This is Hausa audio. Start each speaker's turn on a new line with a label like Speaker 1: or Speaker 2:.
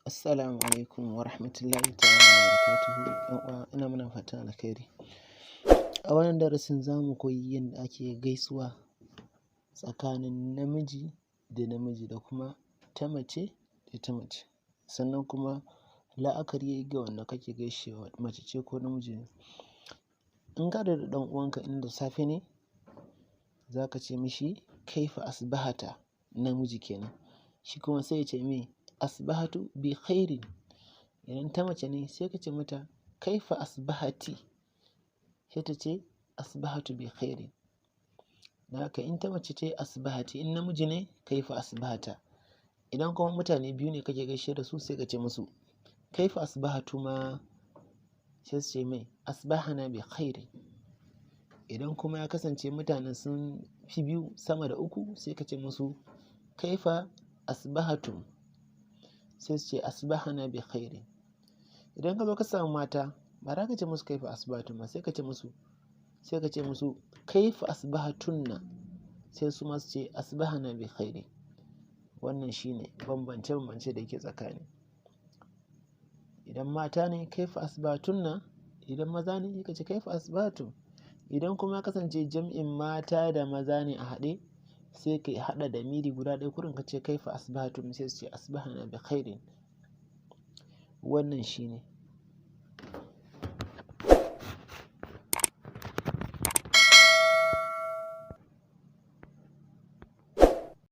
Speaker 1: Assalamu alaikum wa rahmatullahi ta'ala wa barakatuhu. Uwa ina muna fatan alkhairi. A wannan darasin za mu koyi yadda ake gaisuwa tsakanin namiji da kuma ta mace da ta mace. Sannan kuma la'akari ga wanda kake gaishewa mace ce ko namiji ne. In ka da ɗan uwanka inda safe ne, za ka ce mishi kaifa asbahata, namiji kenan. Shi kuma sai ya ce me asbahatu bi khairin. Idan ta mace ne sai ka ce mata kaifa asbahati, sai ta ce asbahatu bi khairin. Da haka in ta mace ce asbahati, in namiji ne kaifa asbahata. Idan kuma mutane biyu ne kake gaishe da su sai ka ce musu kaifa asbahatu ma, sai su ce mai asbahana bi khairin. Idan kuma ya kasance mutanen sun fi biyu sama da uku sai ka ce musu kaifa asbahatum, sai su ce asbahana bi khairin. Idan ka zo ka samu mata ba za ka ce musu kaifa asbahatum ba, sai ka ce musu kaifa asbahatunna, sai su ma su ce asbahana bi khairin. Wannan shine bambance-bambance da yake tsakani. Idan mata ne kaifa asbahatunna, idan maza ne ka ce kaifa asbahatum. Idan kuma ya kasance jam'in mata da maza ne a haɗe, sai ka haɗa da miri guda ɗaya kurin ka ce kaifa asbahatum, sai su ce asbahana bi khairin. Wannan shine.